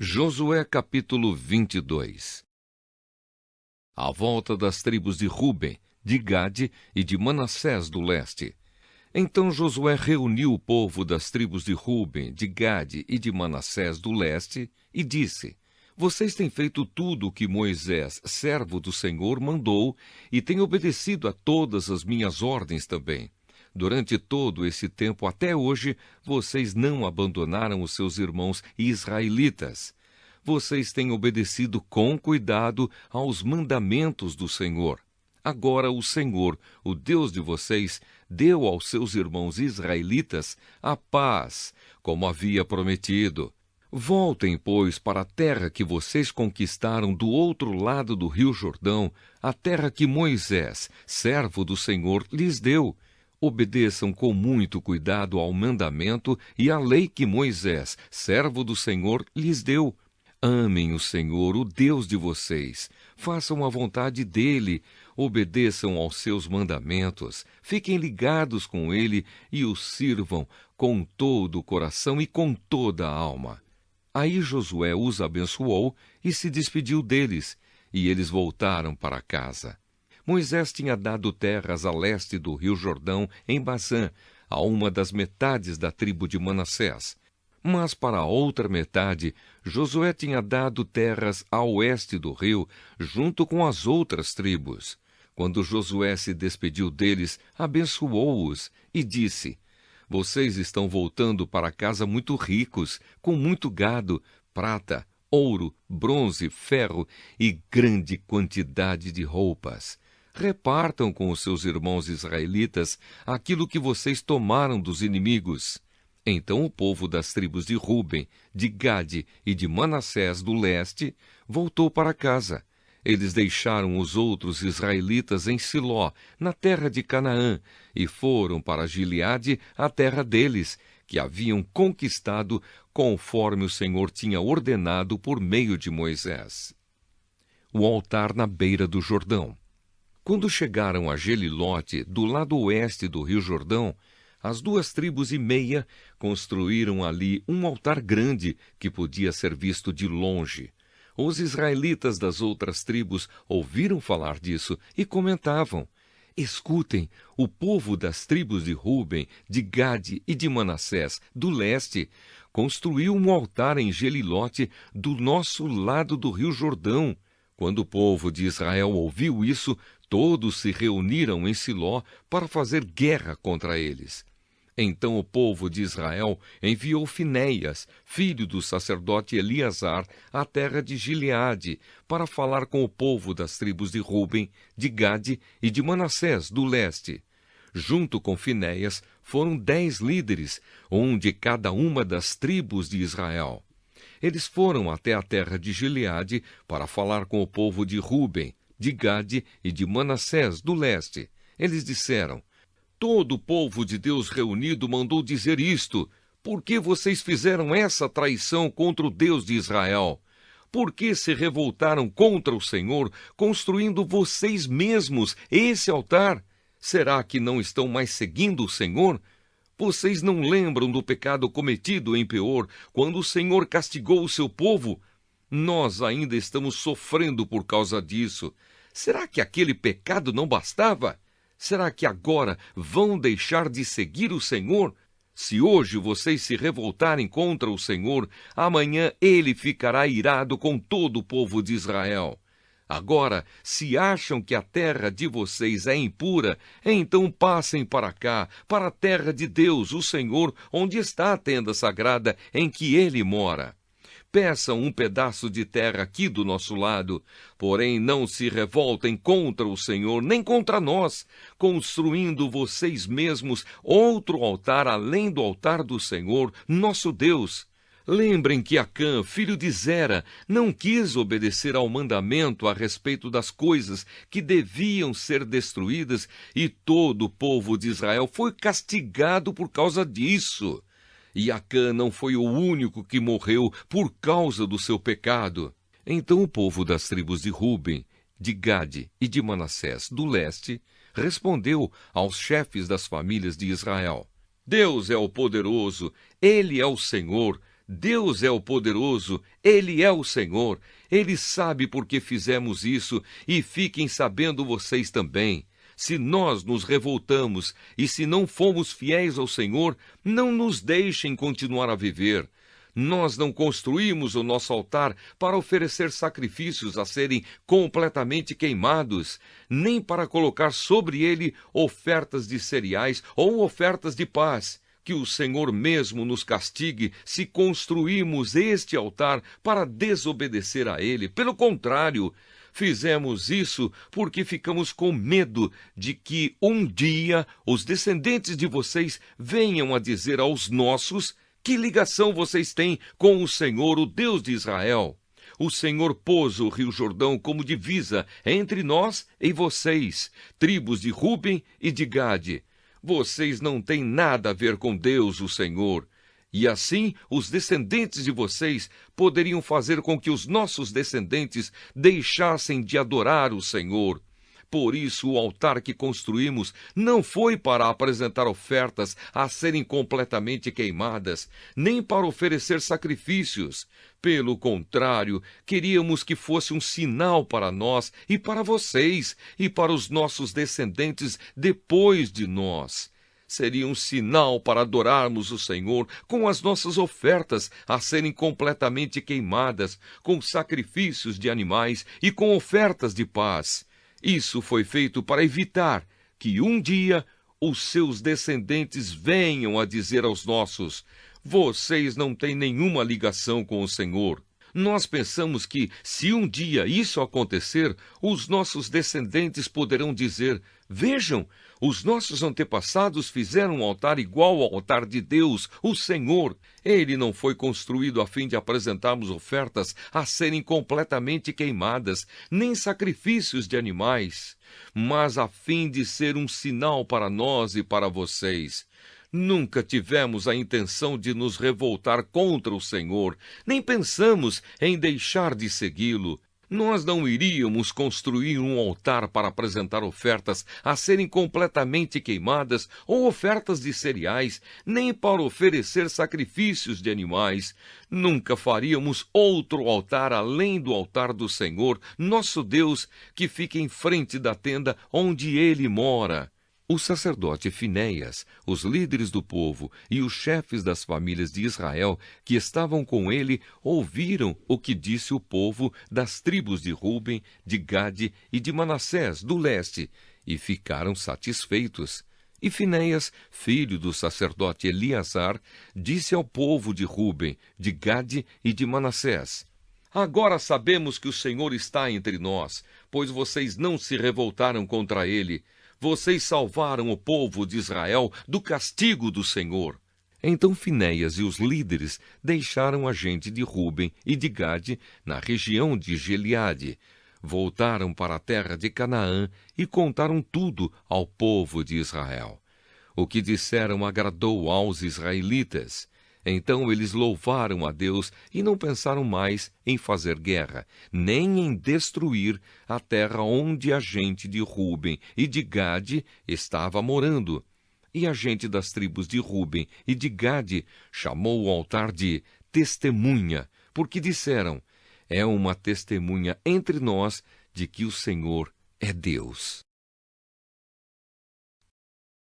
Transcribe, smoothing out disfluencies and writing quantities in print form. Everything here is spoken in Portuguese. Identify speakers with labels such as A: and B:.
A: Josué capítulo 22. A volta das tribos de Ruben, de Gade e de Manassés do leste. Então Josué reuniu o povo das tribos de Ruben, de Gade e de Manassés do leste e disse: Vocês têm feito tudo o que Moisés, servo do Senhor, mandou e têm obedecido a todas as minhas ordens também. Durante todo esse tempo até hoje, vocês não abandonaram os seus irmãos israelitas. Vocês têm obedecido com cuidado aos mandamentos do Senhor. Agora o Senhor, o Deus de vocês, deu aos seus irmãos israelitas a paz, como havia prometido. Voltem, pois, para a terra que vocês conquistaram do outro lado do rio Jordão, a terra que Moisés, servo do Senhor, lhes deu. Obedeçam com muito cuidado ao mandamento e à lei que Moisés, servo do Senhor, lhes deu. Amem o Senhor, o Deus de vocês. Façam a vontade dele, obedeçam aos seus mandamentos, fiquem ligados com ele e o sirvam com todo o coração e com toda a alma. Aí Josué os abençoou e se despediu deles, e eles voltaram para casa. Moisés tinha dado terras a leste do rio Jordão, em Bazã, a uma das metades da tribo de Manassés. Mas para a outra metade, Josué tinha dado terras a oeste do rio, junto com as outras tribos. Quando Josué se despediu deles, abençoou-os e disse: Vocês estão voltando para casa muito ricos, com muito gado, prata, ouro, bronze, ferro e grande quantidade de roupas. Repartam com os seus irmãos israelitas aquilo que vocês tomaram dos inimigos. Então o povo das tribos de Ruben, de Gade e de Manassés do leste voltou para casa. Eles deixaram os outros israelitas em Siló, na terra de Canaã, e foram para Gileade, a terra deles, que haviam conquistado conforme o Senhor tinha ordenado por meio de Moisés. O altar na beira do Jordão. Quando chegaram a Gelilote, do lado oeste do rio Jordão, as 2,5 tribos construíram ali um altar grande que podia ser visto de longe. Os israelitas das outras tribos ouviram falar disso e comentavam: Escutem, o povo das tribos de Ruben, de Gade e de Manassés, do leste, construiu um altar em Gelilote, do nosso lado do rio Jordão. Quando o povo de Israel ouviu isso, todos se reuniram em Siló para fazer guerra contra eles. Então o povo de Israel enviou Finéias, filho do sacerdote Eleazar, à terra de Gileade, para falar com o povo das tribos de Ruben, de Gade e de Manassés, do leste. Junto com Finéias foram 10 líderes, um de cada uma das tribos de Israel. Eles foram até a terra de Gileade para falar com o povo de Ruben, de Gade e de Manassés, do leste. Eles disseram: Todo o povo de Deus reunido mandou dizer isto: Por que vocês fizeram essa traição contra o Deus de Israel? Por que se revoltaram contra o Senhor, construindo vocês mesmos esse altar? Será que não estão mais seguindo o Senhor? Vocês não lembram do pecado cometido em Peor, quando o Senhor castigou o seu povo? Nós ainda estamos sofrendo por causa disso. Será que aquele pecado não bastava? Será que agora vão deixar de seguir o Senhor? Se hoje vocês se revoltarem contra o Senhor, amanhã ele ficará irado com todo o povo de Israel. Agora, se acham que a terra de vocês é impura, então passem para cá, para a terra de Deus, o Senhor, onde está a tenda sagrada em que ele mora. Peçam um pedaço de terra aqui do nosso lado, porém não se revoltem contra o Senhor, nem contra nós, construindo vocês mesmos outro altar além do altar do Senhor, nosso Deus. Lembrem que Acã, filho de Zera, não quis obedecer ao mandamento a respeito das coisas que deviam ser destruídas, e todo o povo de Israel foi castigado por causa disso. E Acã não foi o único que morreu por causa do seu pecado. Então o povo das tribos de Ruben, de Gade e de Manassés, do leste, respondeu aos chefes das famílias de Israel: Deus é o poderoso, ele é o Senhor. Deus é o poderoso, Ele é o Senhor, Ele sabe por que fizemos isso, e fiquem sabendo vocês também. Se nós nos revoltamos e se não fomos fiéis ao Senhor, não nos deixem continuar a viver. Nós não construímos o nosso altar para oferecer sacrifícios a serem completamente queimados, nem para colocar sobre ele ofertas de cereais ou ofertas de paz. Que o Senhor mesmo nos castigue se construímos este altar para desobedecer a ele. Pelo contrário, fizemos isso porque ficamos com medo de que um dia os descendentes de vocês venham a dizer aos nossos: que ligação vocês têm com o Senhor, o Deus de Israel? O Senhor pôs o rio Jordão como divisa entre nós e vocês, tribos de Ruben e de Gade. Vocês não têm nada a ver com Deus, o Senhor. E assim, os descendentes de vocês poderiam fazer com que os nossos descendentes deixassem de adorar o Senhor. Por isso, o altar que construímos não foi para apresentar ofertas a serem completamente queimadas, nem para oferecer sacrifícios. Pelo contrário, queríamos que fosse um sinal para nós e para vocês e para os nossos descendentes depois de nós. Seria um sinal para adorarmos o Senhor com as nossas ofertas a serem completamente queimadas, com sacrifícios de animais e com ofertas de paz. Isso foi feito para evitar que um dia os seus descendentes venham a dizer aos nossos: vocês não têm nenhuma ligação com o Senhor. Nós pensamos que, se um dia isso acontecer, os nossos descendentes poderão dizer: vejam, os nossos antepassados fizeram um altar igual ao altar de Deus, o Senhor. Ele não foi construído a fim de apresentarmos ofertas a serem completamente queimadas, nem sacrifícios de animais, mas a fim de ser um sinal para nós e para vocês. Nunca tivemos a intenção de nos revoltar contra o Senhor, nem pensamos em deixar de segui-lo. Nós não iríamos construir um altar para apresentar ofertas a serem completamente queimadas ou ofertas de cereais, nem para oferecer sacrifícios de animais. Nunca faríamos outro altar além do altar do Senhor, nosso Deus, que fica em frente da tenda onde Ele mora. O sacerdote Finéias, os líderes do povo e os chefes das famílias de Israel que estavam com ele ouviram o que disse o povo das tribos de Ruben, de Gade e de Manassés, do leste, e ficaram satisfeitos. E Finéias, filho do sacerdote Eleazar, disse ao povo de Ruben, de Gade e de Manassés: agora sabemos que o Senhor está entre nós, pois vocês não se revoltaram contra ele. Vocês salvaram o povo de Israel do castigo do Senhor. Então Finéias e os líderes deixaram a gente de Ruben e de Gade na região de Gileade. Voltaram para a terra de Canaã e contaram tudo ao povo de Israel. O que disseram agradou aos israelitas. Então eles louvaram a Deus e não pensaram mais em fazer guerra, nem em destruir a terra onde a gente de Ruben e de Gade estava morando. E a gente das tribos de Ruben e de Gade chamou o altar de Testemunha, porque disseram: é uma testemunha entre nós de que o Senhor é Deus.